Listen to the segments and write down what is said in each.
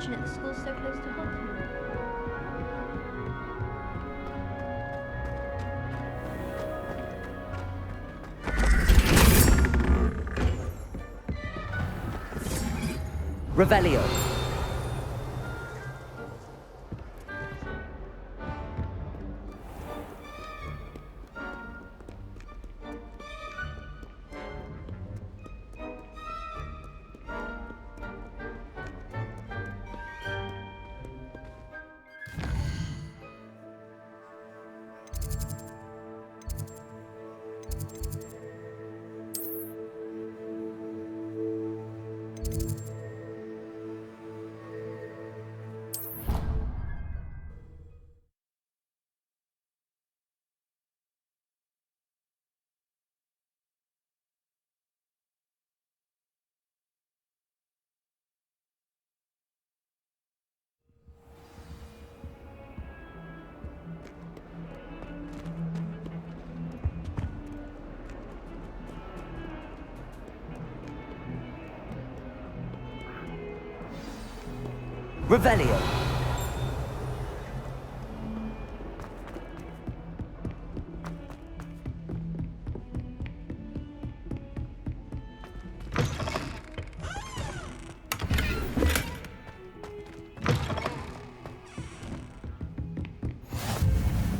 unfortunate the school's so close to Hogwarts. Revelio. Revelio.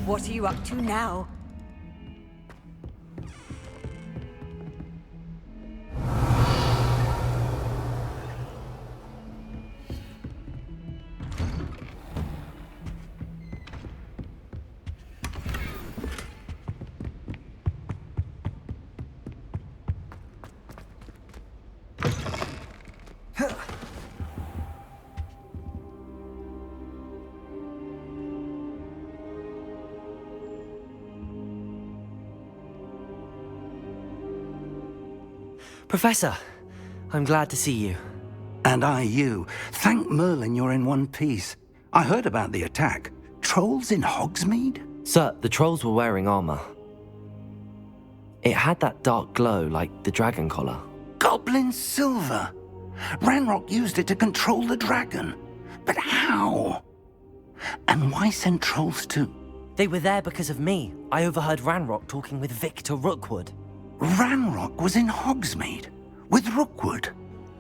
What are you up to now? Professor, I'm glad to see you. And I you. Thank Merlin you're in one piece. I heard about the attack. Trolls in Hogsmeade? Sir, the trolls were wearing armor. It had that dark glow like the dragon collar. Goblin silver! Ranrock used it to control the dragon. But how? And why send trolls too? They were there because of me. I overheard Ranrock talking with Victor Rookwood. Ranrock was in Hogsmeade? With Rookwood?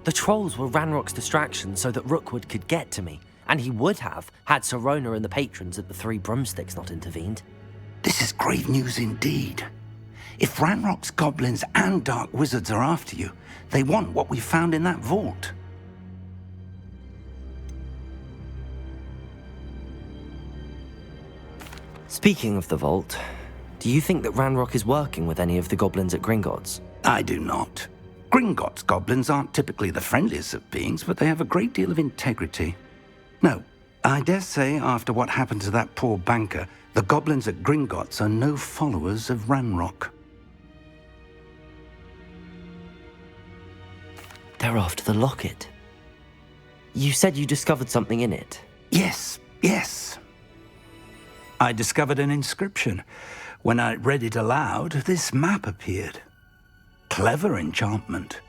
The trolls were Ranrock's distraction so that Rookwood could get to me. And he would have, had Sirona and the patrons at the Three Broomsticks not intervened. This is grave news indeed. If Ranrock's goblins and dark wizards are after you, they want what we found in that vault. Speaking of the vault, do you think that Ranrock is working with any of the goblins at Gringotts? I do not. Gringotts goblins aren't typically the friendliest of beings, but they have a great deal of integrity. No, I dare say after what happened to that poor banker, the goblins at Gringotts are no followers of Ranrock. They're after the locket. You said you discovered something in it. Yes. I discovered an inscription. When I read it aloud, this map appeared. Clever enchantment.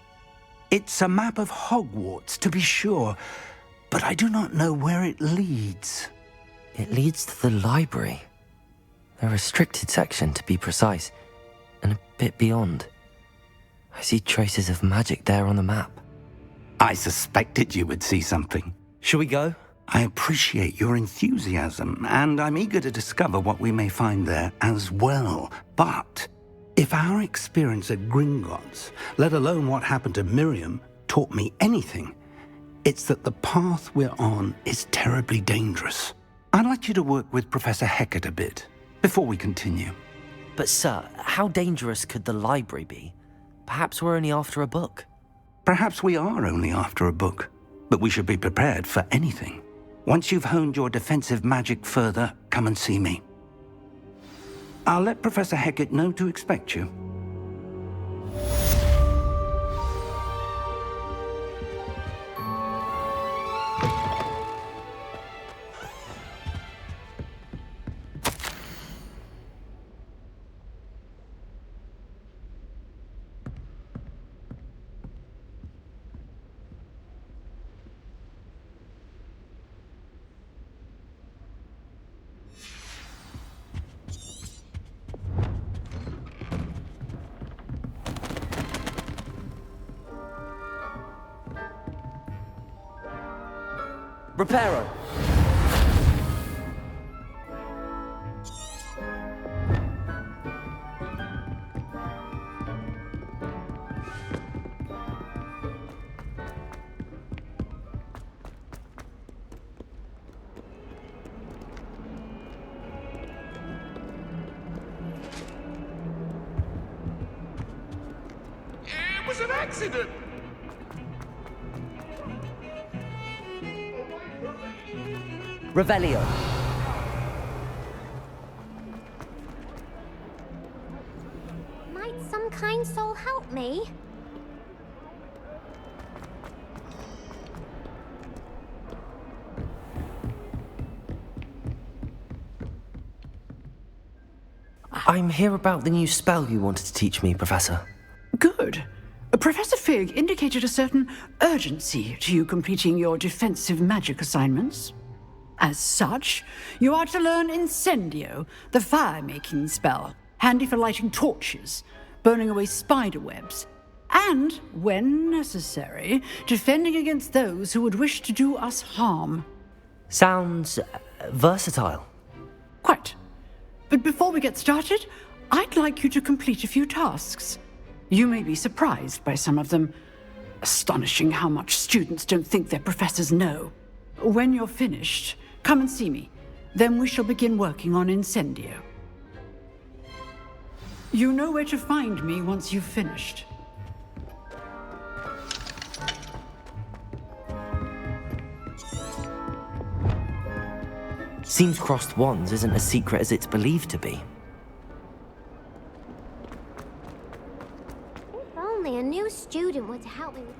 It's a map of Hogwarts, to be sure, but I do not know where it leads. It leads to the library. The restricted section, to be precise, and a bit beyond. I see traces of magic there on the map. I suspected you would see something. Shall we go? I appreciate your enthusiasm, and I'm eager to discover what we may find there as well. But if our experience at Gringotts, let alone what happened to Miriam, taught me anything, it's that the path we're on is terribly dangerous. I'd like you to work with Professor Hecat a bit before we continue. But sir, how dangerous could the library be? Perhaps we're only after a book. Perhaps we are only after a book, but we should be prepared for anything. Once you've honed your defensive magic further, come and see me. I'll let Professor Hecat know to expect you. Reparo. It was an accident! Revelio. Might some kind soul help me? I'm here about the new spell you wanted to teach me, Professor. Good. Professor Fig indicated a certain urgency to you completing your defensive magic assignments. As such, you are to learn Incendio, the fire-making spell, handy for lighting torches, burning away spider webs, and, when necessary, defending against those who would wish to do us harm. Sounds versatile. Quite. But before we get started, I'd like you to complete a few tasks. You may be surprised by some of them. Astonishing how much students don't think their professors know. When you're finished, come and see me. Then we shall begin working on Incendio. You know where to find me once you've finished. Seems crossed wands isn't as secret as it's believed to be. If only a new student were to help me with...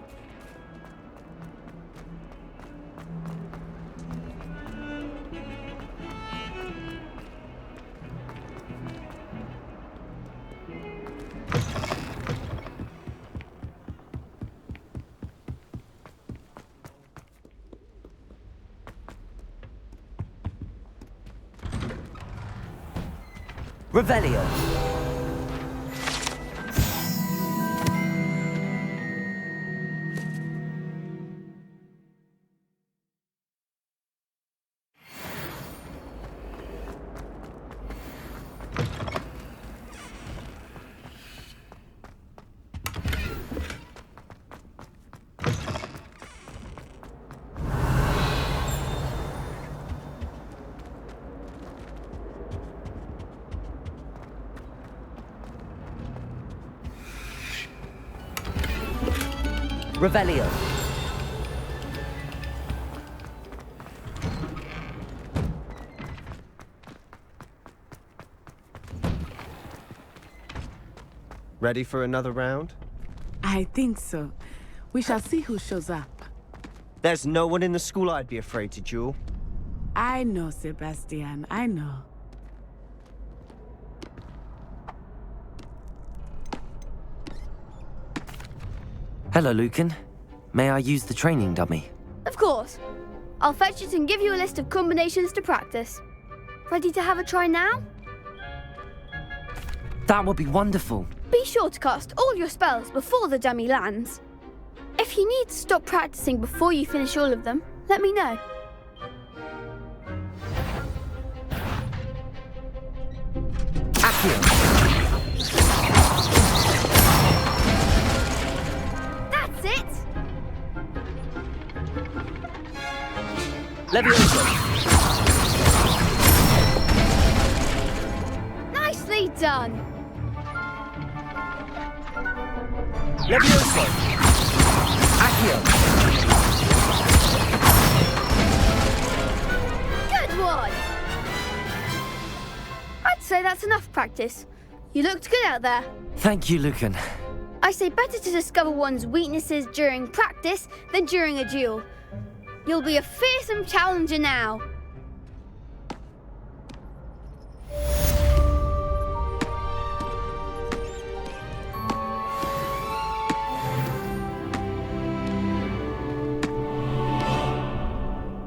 Revelio. Revelio. Ready for another round? I think so. We shall see who shows up. There's no one in the school I'd be afraid to duel. I know, Sebastian, I know. Hello, Lucan. May I use the training dummy? Of course. I'll fetch it and give you a list of combinations to practice. Ready to have a try now? That would be wonderful. Be sure to cast all your spells before the dummy lands. If you need to stop practicing before you finish all of them, let me know. Accio. That's it! Levioso. Nicely done! Levioso. Accio. Good one! I'd say that's enough practice. You looked good out there. Thank you, Lucan. I say better to discover one's weaknesses during practice than during a duel. You'll be a fearsome challenger now.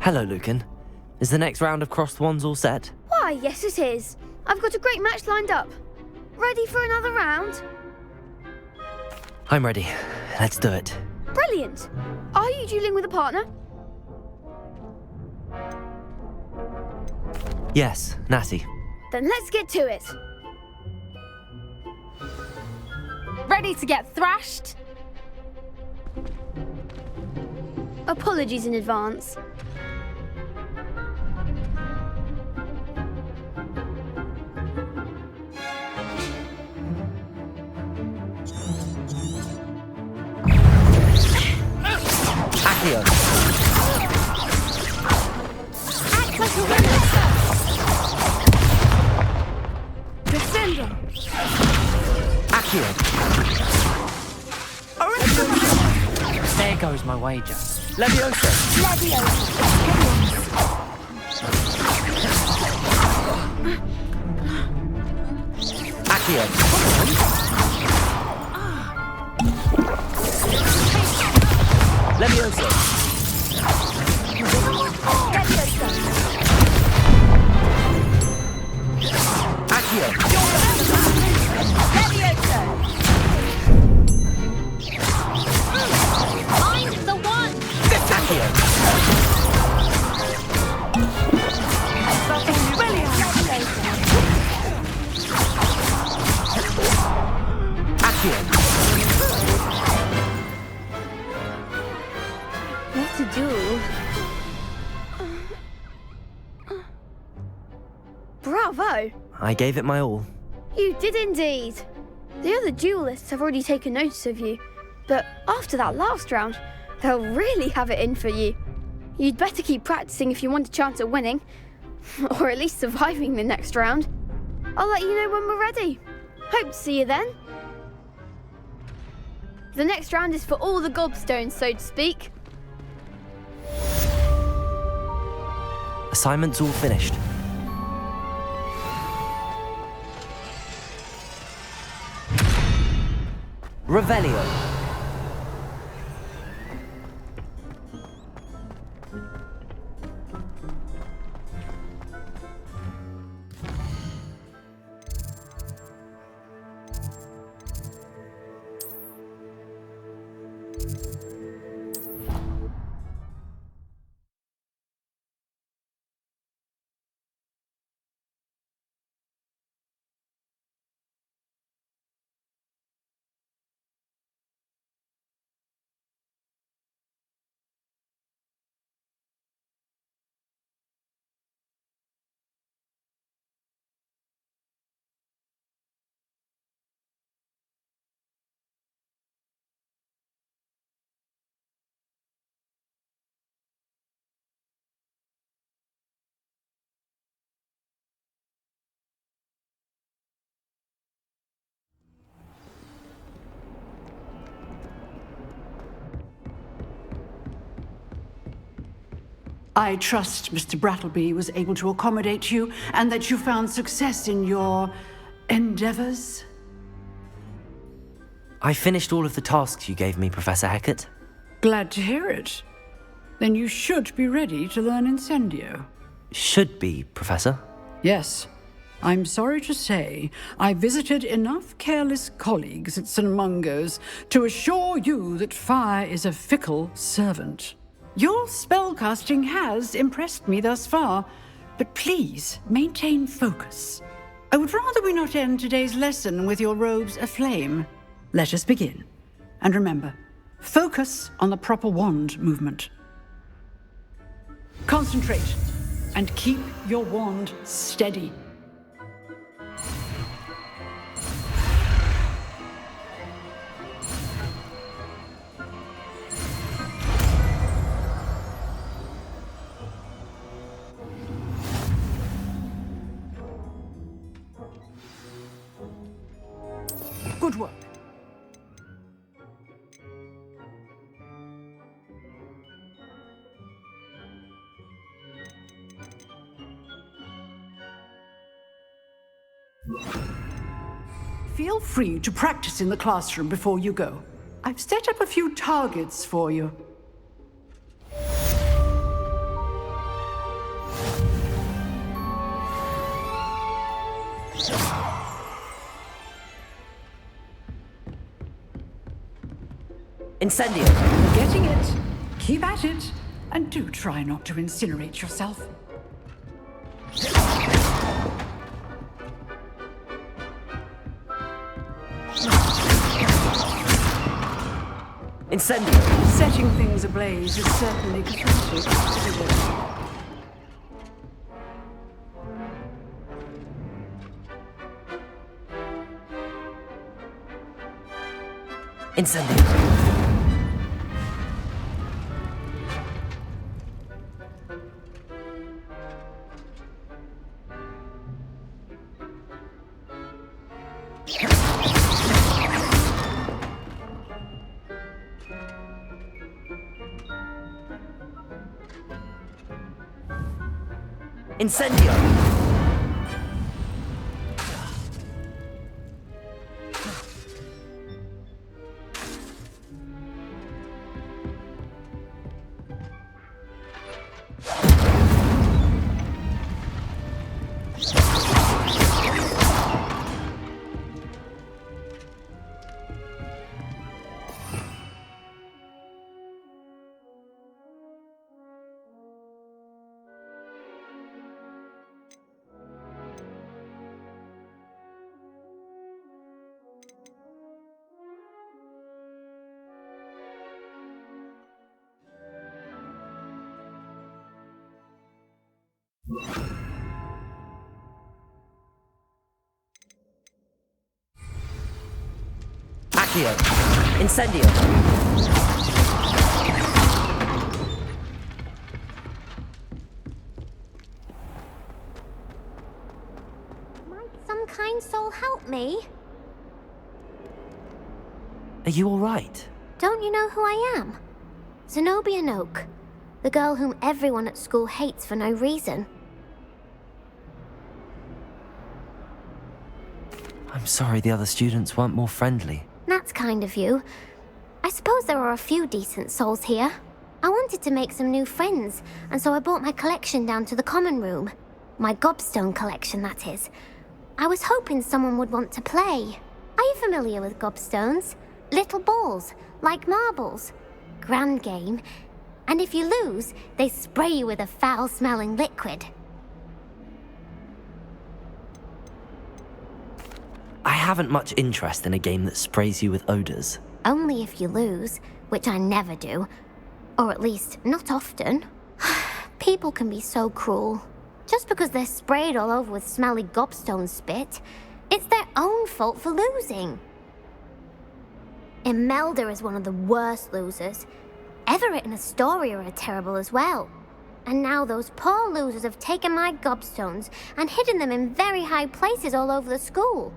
Hello, Lucan. Is the next round of crossed wands all set? Why, yes it is. I've got a great match lined up. Ready for another round? I'm ready. Let's do it. Brilliant. Are you dueling with a partner? Yes, Natty. Then let's get to it. Ready to get thrashed? Apologies in advance. Accio. Act like a winner! Descendo. Accio. There goes my wager. Leviosa. Accio. Leviosa. Accio. Find the one! Accio. Accio. What to do? Bravo! I gave it my all. You did indeed. The other duelists have already taken notice of you, but after that last round, they'll really have it in for you. You'd better keep practicing if you want a chance at winning, or at least surviving the next round. I'll let you know when we're ready. Hope to see you then. The next round is for all the gobstones, so to speak. Assignment's all finished. Revelio. I trust Mr. Brattleby was able to accommodate you and that you found success in your endeavors. I finished all of the tasks you gave me, Professor Hecat. Glad to hear it. Then you should be ready to learn Incendio. Should be, Professor. Yes. I'm sorry to say, I visited enough careless colleagues at St. Mungo's to assure you that fire is a fickle servant. Your spellcasting has impressed me thus far, but please maintain focus. I would rather we not end today's lesson with your robes aflame. Let us begin. And remember, focus on the proper wand movement. Concentrate and keep your wand steady. Good work. Feel free to practice in the classroom before you go. I've set up a few targets for you. Incendio. You're getting it. Keep at it. And do try not to incinerate yourself. Incendio! Setting things ablaze is certainly cathartic. Incendio! Incendio! Accio! Incendio! Might some kind soul help me? Are you alright? Don't you know who I am? Zenobia Noak, the girl whom everyone at school hates for no reason. I'm sorry the other students weren't more friendly. That's kind of you. I suppose there are a few decent souls here. I wanted to make some new friends, and so I brought my collection down to the common room. My gobstone collection, that is. I was hoping someone would want to play. Are you familiar with gobstones? Little balls, like marbles. Grand game. And if you lose, they spray you with a foul-smelling liquid. I haven't much interest in a game that sprays you with odors. Only if you lose, which I never do. Or at least, not often. People can be so cruel. Just because they're sprayed all over with smelly gobstone spit, it's their own fault for losing. Imelda is one of the worst losers. Everett and Astoria are terrible as well. And now those poor losers have taken my gobstones and hidden them in very high places all over the school.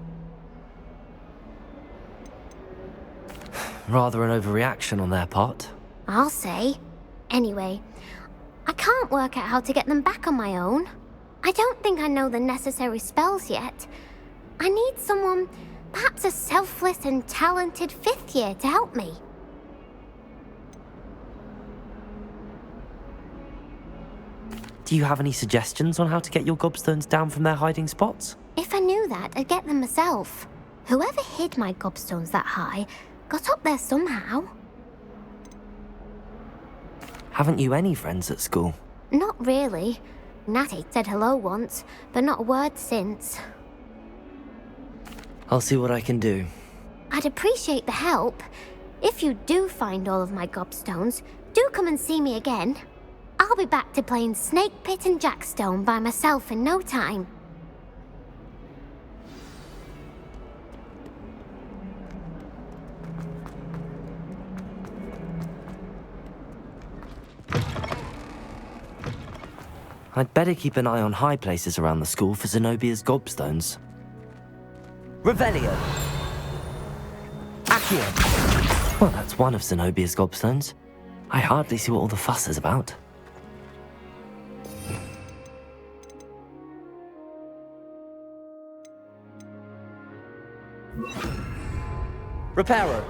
Rather an overreaction on their part. I'll say. Anyway, I can't work out how to get them back on my own. I don't think I know the necessary spells yet. I need someone, perhaps a selfless and talented fifth year to help me. Do you have any suggestions on how to get your gobstones down from their hiding spots? If I knew that, I'd get them myself. Whoever hid my gobstones that high got up there somehow. Haven't you any friends at school? Not really. Natty said hello once, but not a word since. I'll see what I can do. I'd appreciate the help. If you do find all of my gobstones, do come and see me again. I'll be back to playing Snake Pit and Jackstone by myself in no time. I'd better keep an eye on high places around the school for Zenobia's gobstones. Revelio! Accio! Well, that's one of Zenobia's gobstones. I hardly see what all the fuss is about. Reparo!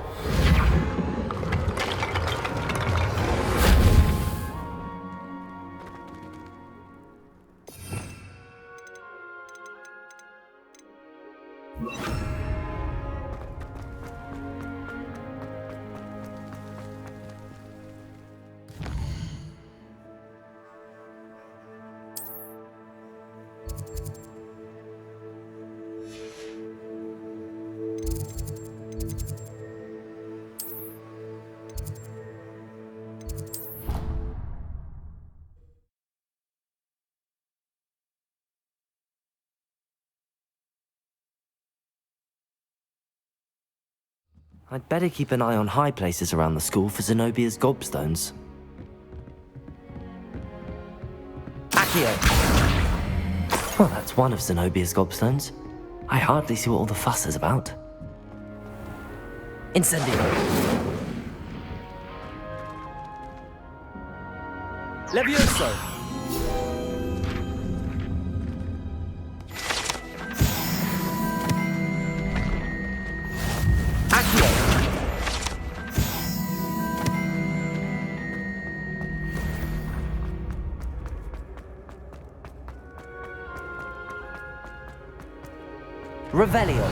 I'd better keep an eye on high places around the school for Zenobia's gobstones. Accio! Well, that's one of Zenobia's gobstones. I hardly see what all the fuss is about. Incendio! Levioso! Accio! Revelio!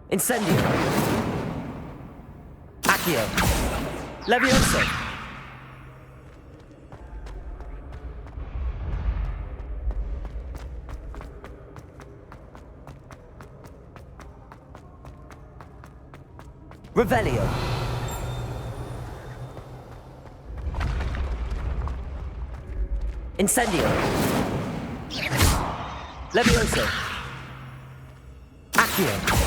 Incendio! Accio! Levioso! Revelio! Incendio! Levioso! Accio!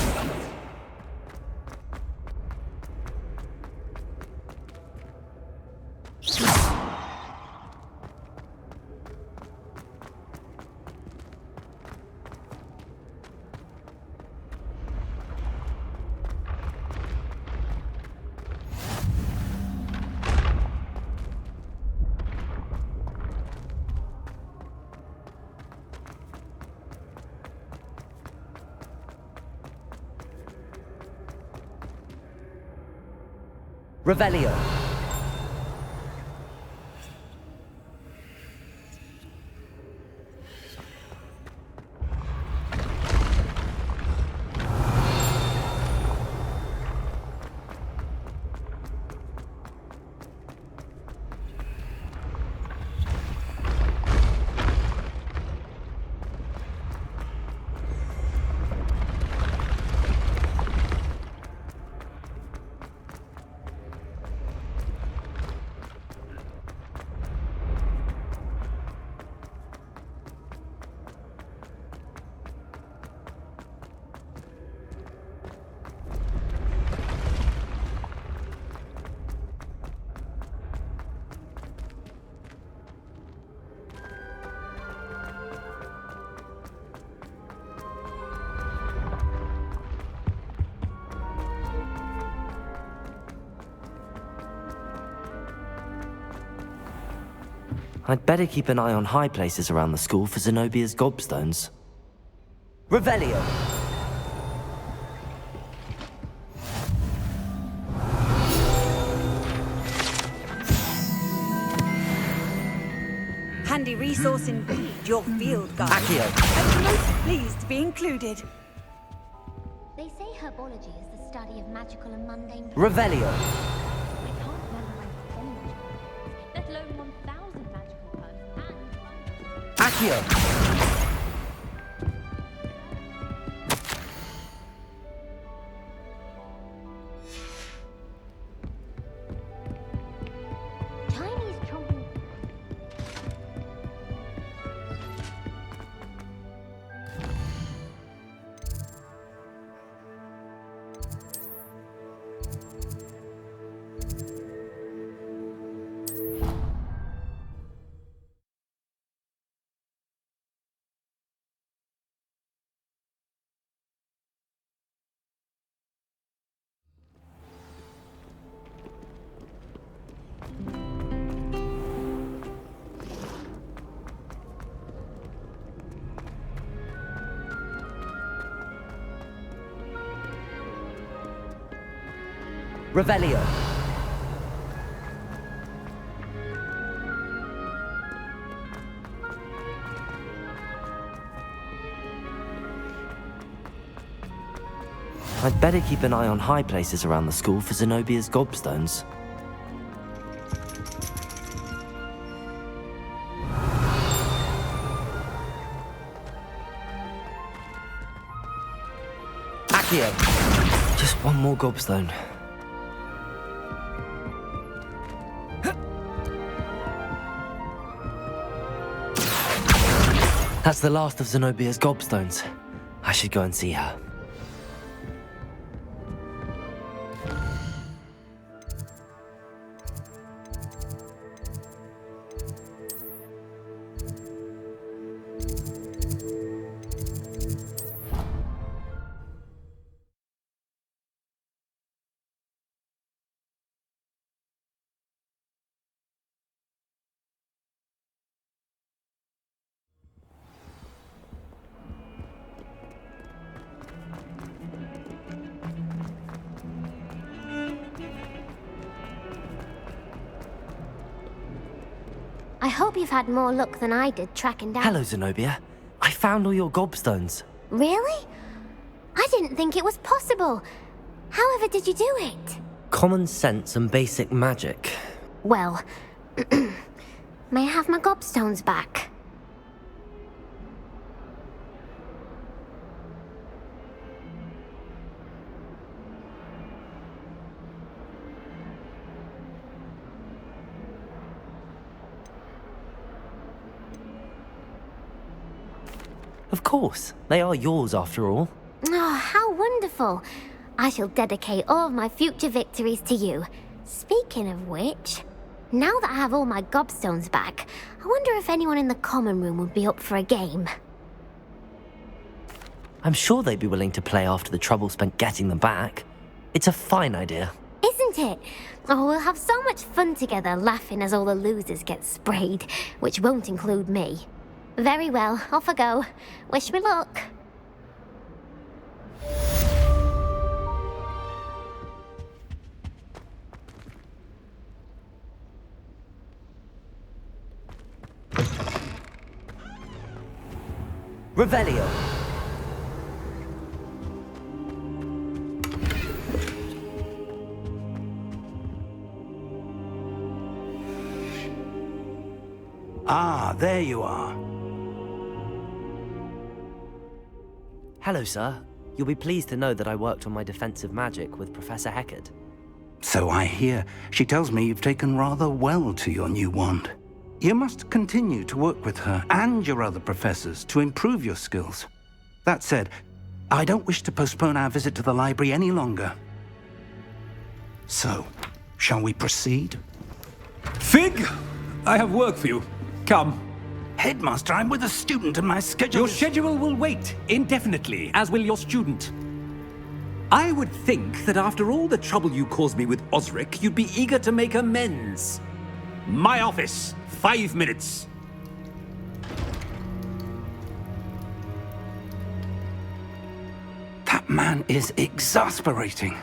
Revelio! I'd better keep an eye on high places around the school for Zenobia's gobstones. Revelio! Handy resource indeed, your field guide. Accio! I'm most pleased to be included. They say herbology is the study of magical and mundane plants. Revelio! I can't memorize any magical plants, let alone 1,000 magical plants and... Accio! Chinese chomping... Revelio! I'd better keep an eye on high places around the school for Zenobia's gobstones. Accio. Just one more gobstone. That's the last of Zenobia's gobstones. I should go and see her. I hope you've had more luck than I did tracking down... Hello, Zenobia. I found all your gobstones. Really? I didn't think it was possible. However did you do it? Common sense and basic magic. Well, may I have my gobstones back? Of course. They are yours after all. Oh, how wonderful. I shall dedicate all of my future victories to you. Speaking of which, now that I have all my gobstones back, I wonder if anyone in the common room would be up for a game. I'm sure they'd be willing to play after the trouble spent getting them back. It's a fine idea. Isn't it? Oh, we'll have so much fun together laughing as all the losers get sprayed, which won't include me. Very well, off I go. Wish me luck. Revelio. Ah, there you are. Hello, sir. You'll be pleased to know that I worked on my defensive magic with Professor Heckard. So I hear. She tells me you've taken rather well to your new wand. You must continue to work with her and your other professors to improve your skills. That said, I don't wish to postpone our visit to the library any longer. So, shall we proceed? Fig! I have work for you. Come. Headmaster, I'm with a student and my schedule Your schedule will wait indefinitely, as will your student. I would think that after all the trouble you caused me with Osric, you'd be eager to make amends. My office, 5 minutes. That man is exasperating.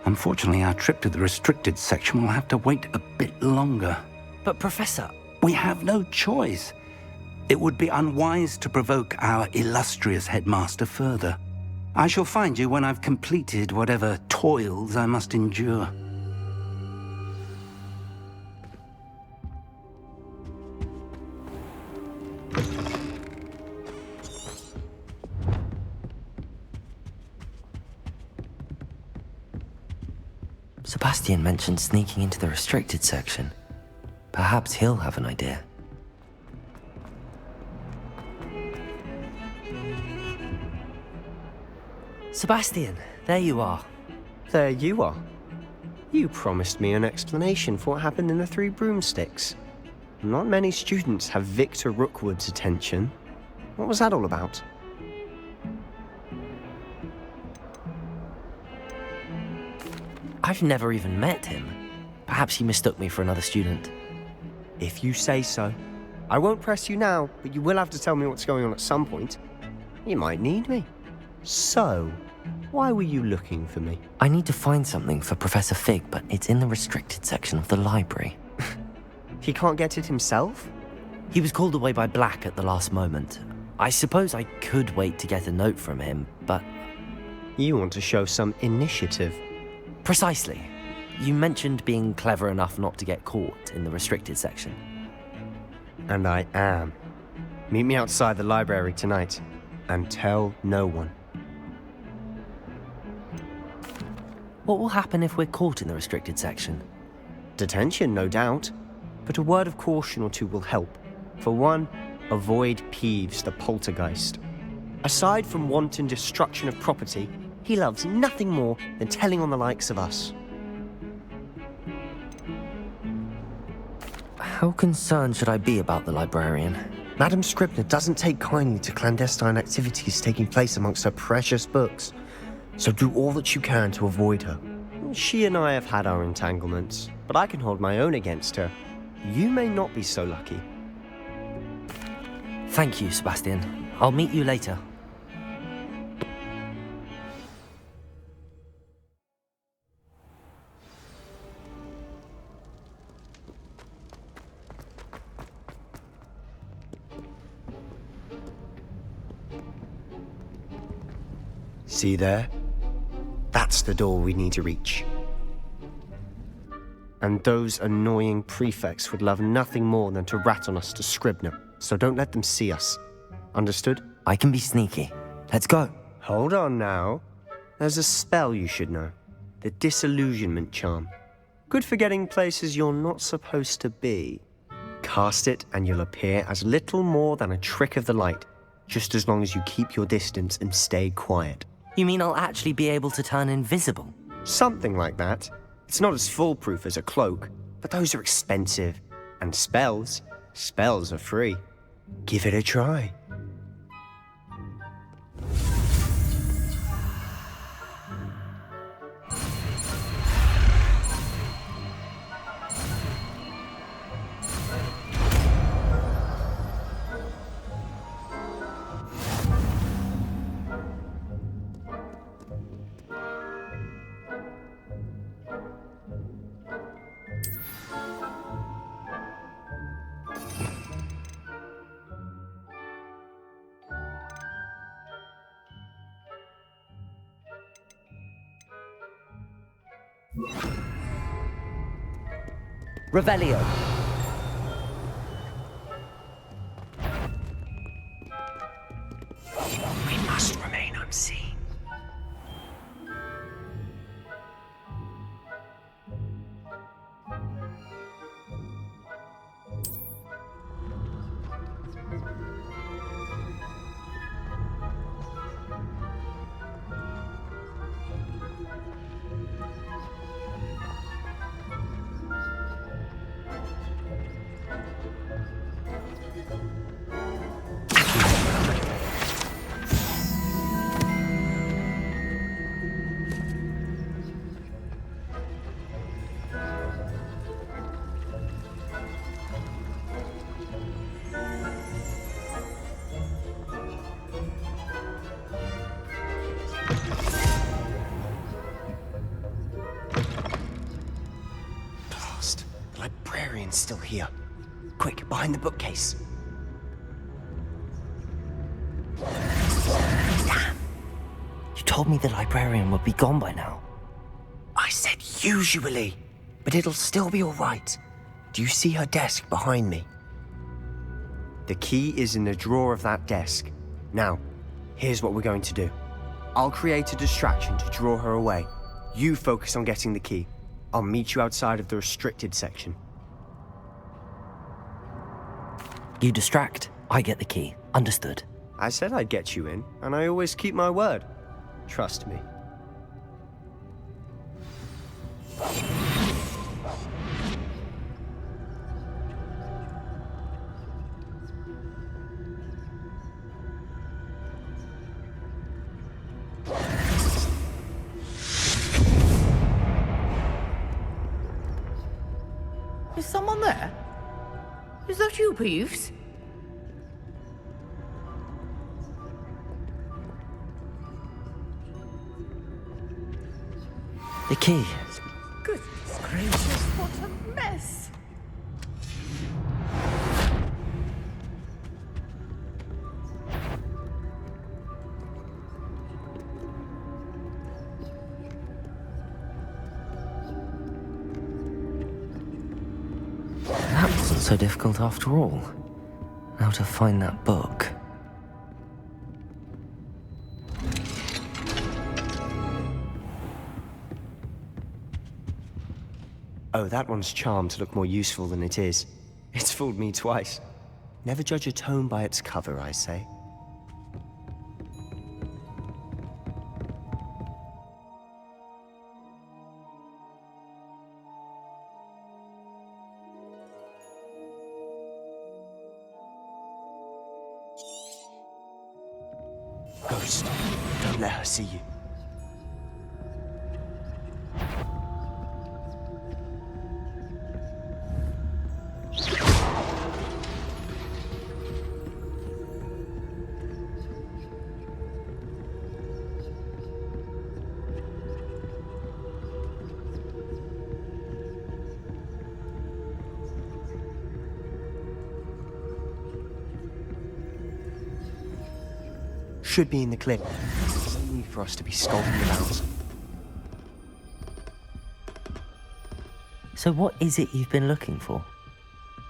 Unfortunately, our trip to the restricted section will have to wait a bit longer. But Professor... We have no choice. It would be unwise to provoke our illustrious headmaster further. I shall find you when I've completed whatever toils I must endure. Sebastian mentioned sneaking into the restricted section. Perhaps he'll have an idea. Sebastian, there you are. There you are. You promised me an explanation for what happened in the Three Broomsticks. Not many students have Victor Rookwood's attention. What was that all about? I've never even met him. Perhaps he mistook me for another student. If you say so. I won't press you now, but you will have to tell me what's going on at some point. You might need me. So, why were you looking for me? I need to find something for Professor Fig, but it's in the restricted section of the library. He can't get it himself? He was called away by Black at the last moment. I suppose I could wait to get a note from him, but... You want to show some initiative. Precisely. You mentioned being clever enough not to get caught in the restricted section. And I am. Meet me outside the library tonight, and tell no one. What will happen if we're caught in the restricted section? Detention, no doubt. But a word of caution or two will help. For one, avoid Peeves the poltergeist. Aside from wanton destruction of property, he loves nothing more than telling on the likes of us. How concerned should I be about the librarian? Madame Scribner doesn't take kindly to clandestine activities taking place amongst her precious books, so do all that you can to avoid her. She and I have had our entanglements, but I can hold my own against her. You may not be so lucky. Thank you, Sebastian. I'll meet you later. See there? That's the door we need to reach. And those annoying prefects would love nothing more than to rat on us to Scribner, so don't let them see us. Understood? I can be sneaky. Let's go. Hold on now. There's a spell you should know. The disillusionment charm. Good for getting places you're not supposed to be. Cast it and you'll appear as little more than a trick of the light, just as long as you keep your distance and stay quiet. You mean I'll actually be able to turn invisible? Something like that. It's not as foolproof as a cloak, but those are expensive. And spells are free. Give it a try. Revelio. We must remain unseen. Still here. Quick, behind the bookcase. Damn! You told me the librarian would be gone by now. I said usually, but it'll still be all right. Do you see her desk behind me? The key is in the drawer of that desk. Now, here's what we're going to do. I'll create a distraction to draw her away. You focus on getting the key. I'll meet you outside of the restricted section. You distract, I get the key. Understood. I said I'd get you in, and I always keep my word. Trust me. Is someone there? Is that you, Peeves? The key. Goodness gracious, what a mess! That wasn't so difficult after all. Now to find that book. Oh, that one's charmed to look more useful than it is. It's fooled me twice. Never judge a tome by its cover, I say. Ghost, don't let her see you. Should be in the clip. There's no need for us to be skulking about. So what is it you've been looking for?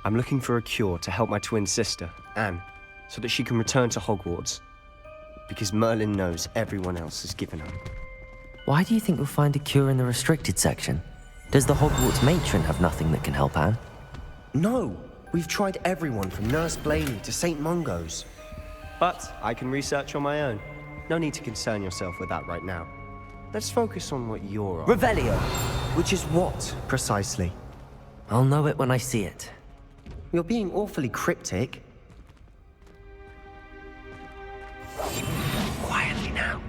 I'm looking for a cure to help my twin sister, Anne, so that she can return to Hogwarts. Because Merlin knows everyone else has given up. Why do you think you'll find a cure in the restricted section? Does the Hogwarts matron have nothing that can help Anne? No! We've tried everyone from Nurse Blaney to St. Mungo's. But I can research on my own. No need to concern yourself with that right now. Let's focus on what you're on. Revelio! Which is what, precisely? I'll know it when I see it. You're being awfully cryptic. Quietly now.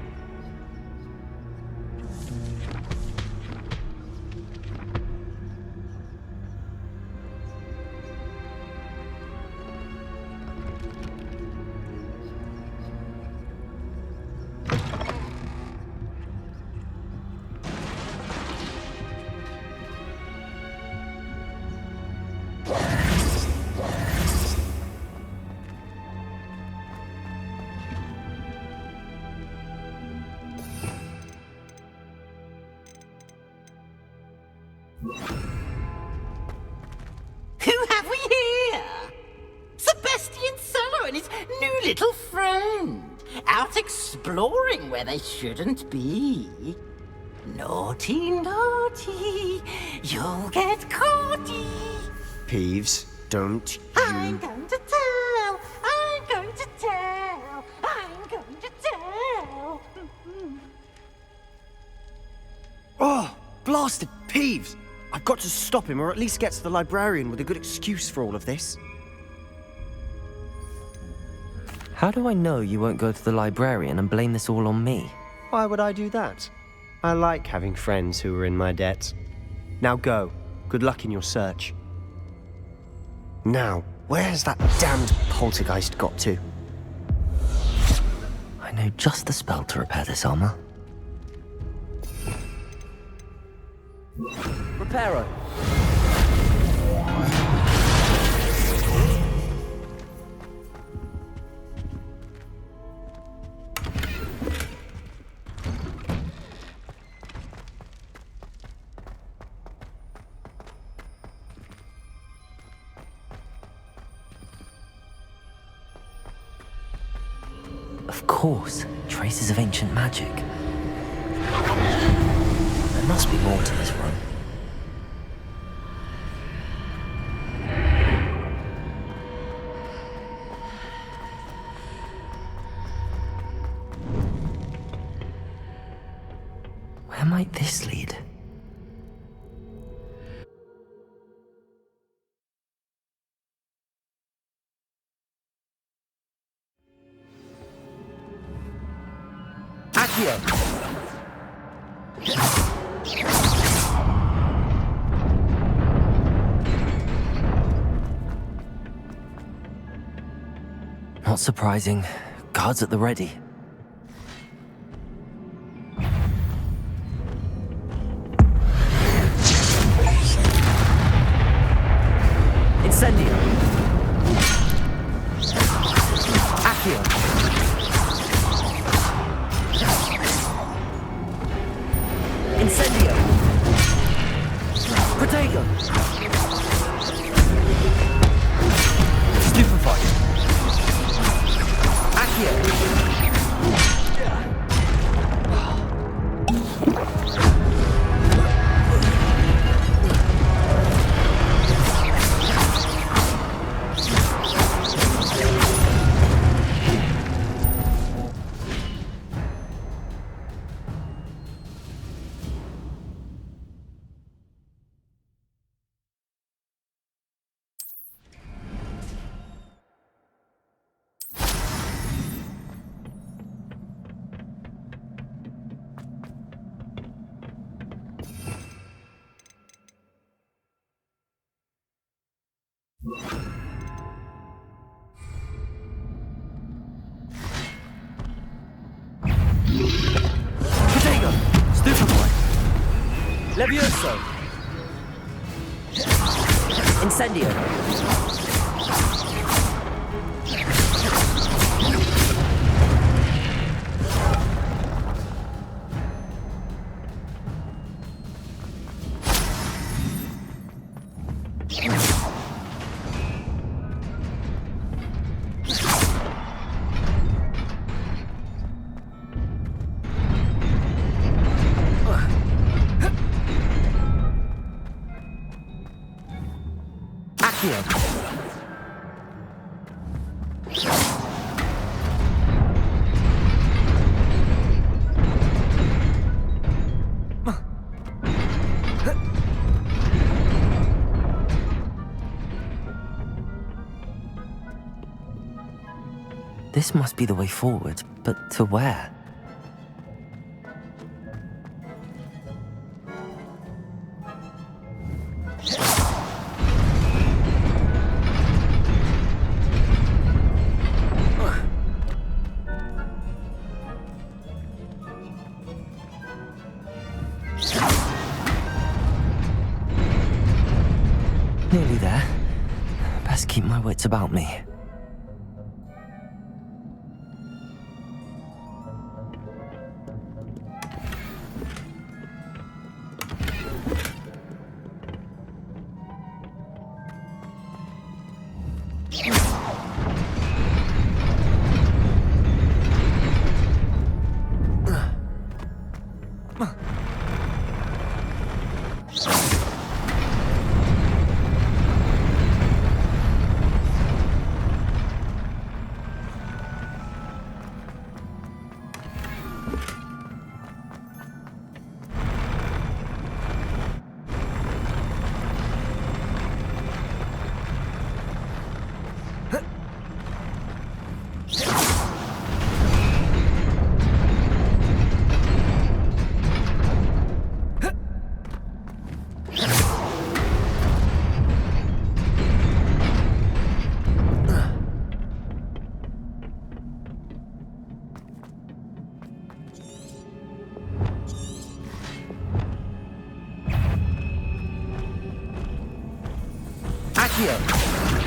Who have we here? Sebastian Solo and his new little friend, out exploring where they shouldn't be. Naughty, naughty, you'll get caughty. Peeves, don't you... I'm going to tell, I'm going to tell, I'm going to tell. Oh, blasted Peeves! I've got to stop him, or at least get to the librarian with a good excuse for all of this. How do I know you won't go to the librarian and blame this all on me? Why would I do that? I like having friends who are in my debt. Now go. Good luck in your search. Now, where's that damned poltergeist got to? I know just the spell to repair this armor. Reparo! Of course, traces of ancient magic. There must be more to this room. Where might this lead? Accio! Not surprising. Guards at the ready. Incendio! Accio! Incendio! Protego! Stupefy! Accio! Stupefy. Levioso. Incendio. This must be the way forward, but to where? Nearly there. Best keep my wits about me.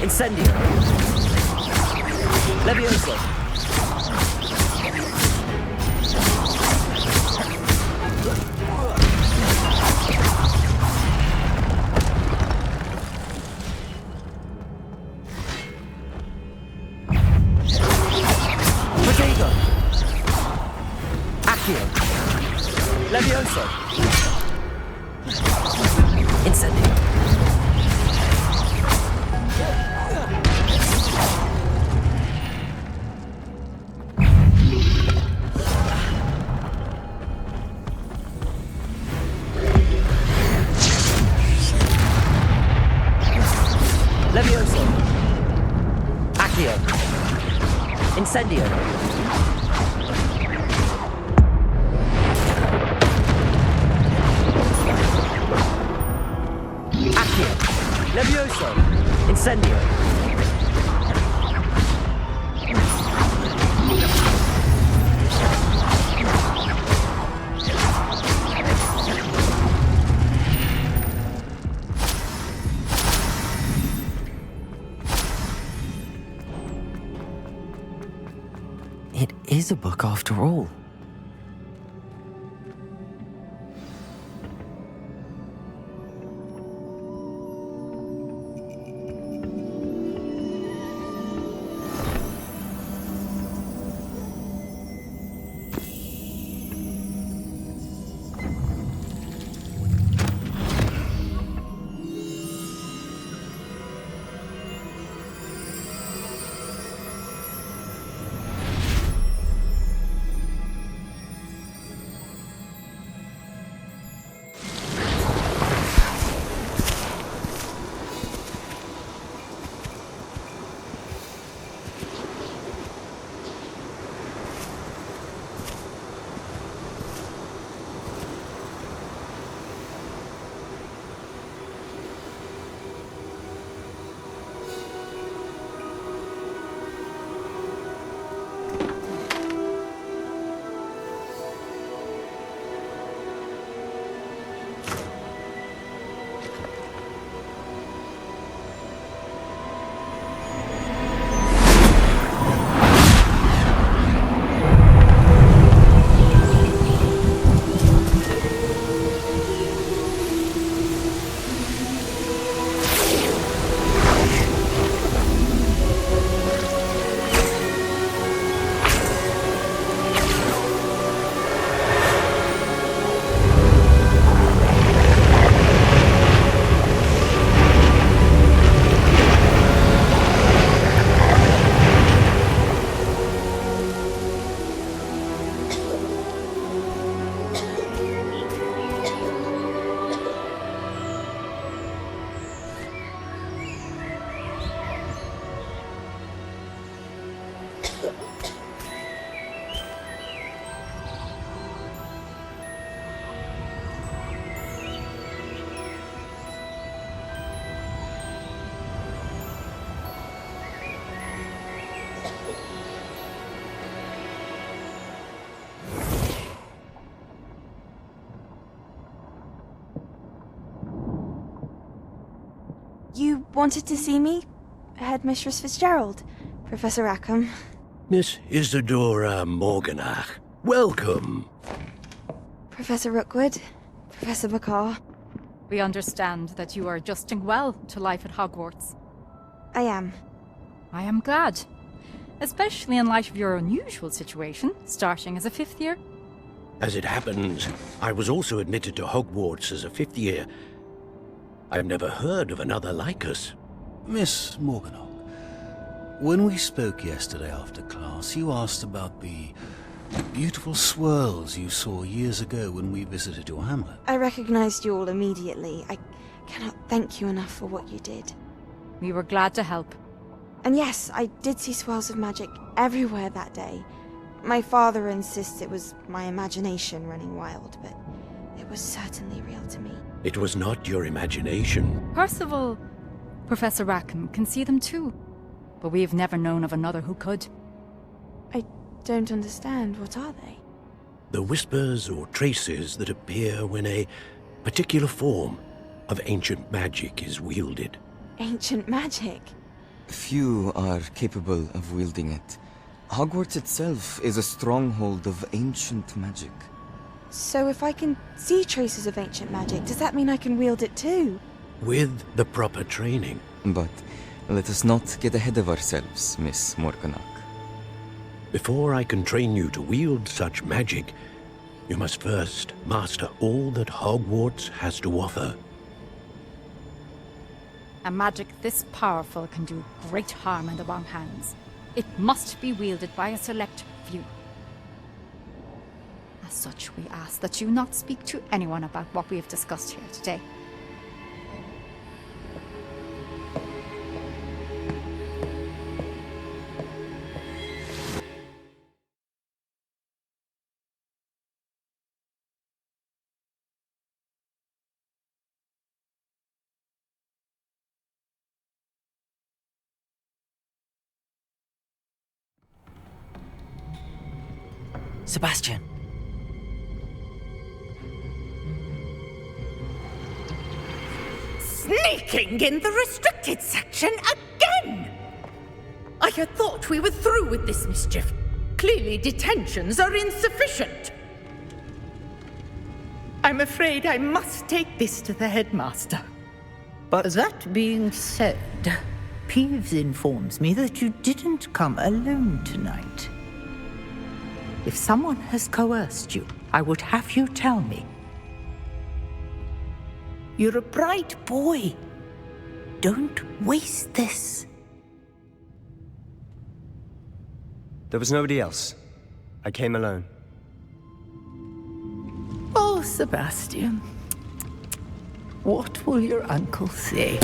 Incendio. Levioso. Protego. Accio. Levioso. Incendio. Levioso. Accio. Incendio. Accio. Levioso. Incendio. It is a book after all. You wanted to see me? Headmistress Fitzgerald, Professor Rackham. Miss Isadora Morganach, welcome. Professor Rookwood, Professor Bakar. We understand that you are adjusting well to life at Hogwarts. I am. I am glad. Especially in light of your unusual situation, starting as a 5th year. As it happens, I was also admitted to Hogwarts as a 5th year. I've never heard of another like us. Miss Morganach, when we spoke yesterday after class, you asked about the beautiful swirls you saw years ago when we visited your hamlet. I recognized you all immediately. I cannot thank you enough for what you did. We were glad to help. And yes, I did see swirls of magic everywhere that day. My father insists it was my imagination running wild, but it was certainly real to me. It was not your imagination. Percival, Professor Rackham can see them too, but we've never known of another who could. I don't understand. What are they? The whispers or traces that appear when a particular form of ancient magic is wielded. Ancient magic? Few are capable of wielding it. Hogwarts itself is a stronghold of ancient magic. So if I can see traces of ancient magic, does that mean I can wield it too? With the proper training. But let us not get ahead of ourselves, Miss Morganach. Before I can train you to wield such magic, you must first master all that Hogwarts has to offer. A magic this powerful can do great harm in the wrong hands. It must be wielded by a select few. As such, we ask that you not speak to anyone about what we have discussed here today. Sebastian! Sneaking in the restricted section again! I had thought we were through with this mischief. Clearly detentions are insufficient. I'm afraid I must take this to the headmaster. But that being said, Peeves informs me that you didn't come alone tonight. If someone has coerced you, I would have you tell me. You're a bright boy. Don't waste this. There was nobody else. I came alone. Oh, Sebastian. What will your uncle say?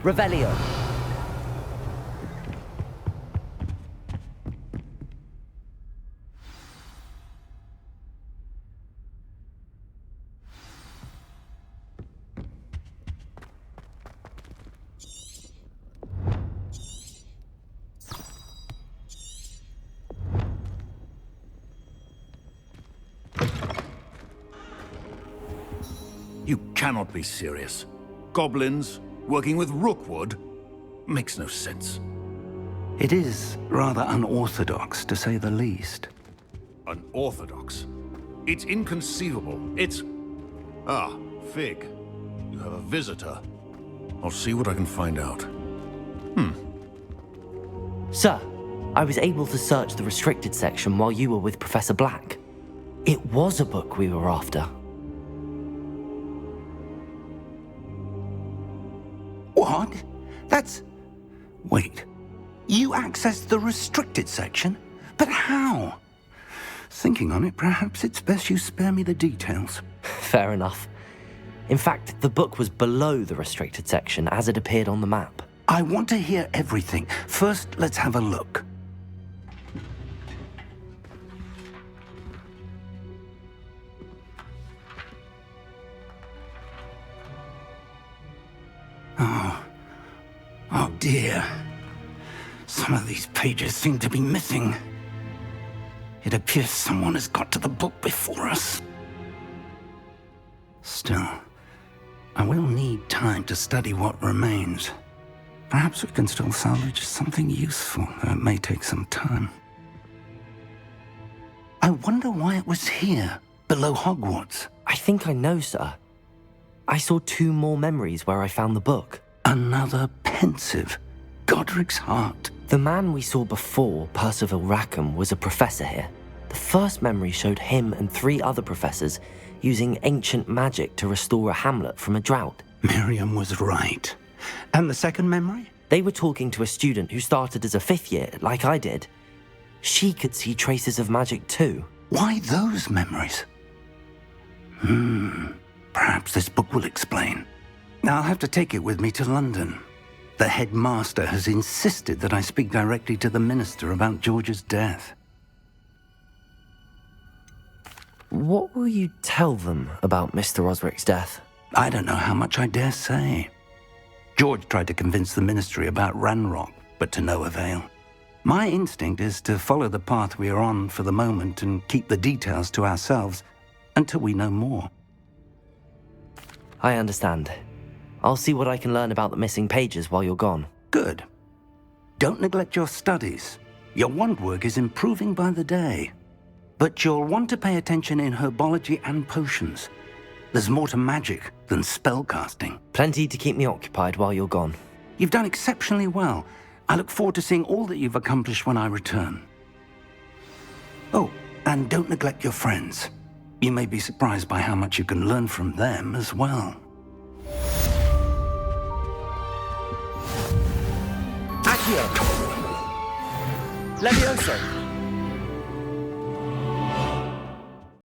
Revelio. You cannot be serious. Goblins working with Rookwood? makes no sense. It is rather unorthodox, to say the least. Unorthodox? It's inconceivable. It's... Ah, Fig. You have a visitor. I'll see what I can find out. Sir, I was able to search the restricted section while you were with Professor Black. It was a book we were after. What? That's... Wait. You accessed the restricted section? But how? Thinking on it, perhaps it's best you spare me the details. Fair enough. In fact, the book was below the restricted section as it appeared on the map. I want to hear everything. First, let's have a look. Oh dear. Some of these pages seem to be missing. It appears someone has got to the book before us. Still, I will need time to study what remains. Perhaps we can still salvage something useful, though it may take some time. I wonder why it was here, below Hogwarts. I think I know, sir. I saw 2 more memories where I found the book. Another pensive. Godric's heart. The man we saw before, Percival Rackham, was a professor here. The first memory showed him and 3 other professors using ancient magic to restore a hamlet from a drought. Miriam was right. And the second memory? They were talking to a student who started as a 5th year, like I did. She could see traces of magic too. Why those memories? Perhaps this book will explain. I'll have to take it with me to London. The headmaster has insisted that I speak directly to the minister about George's death. What will you tell them about Mr. Osric's death? I don't know how much I dare say. George tried to convince the ministry about Ranrock, but to no avail. My instinct is to follow the path we are on for the moment and keep the details to ourselves until we know more. I understand. I'll see what I can learn about the missing pages while you're gone. Good. Don't neglect your studies. Your wand work is improving by the day. But you'll want to pay attention in herbology and potions. There's more to magic than spellcasting. Plenty to keep me occupied while you're gone. You've done exceptionally well. I look forward to seeing all that you've accomplished when I return. Oh, and don't neglect your friends. You may be surprised by how much you can learn from them as well. Levioso!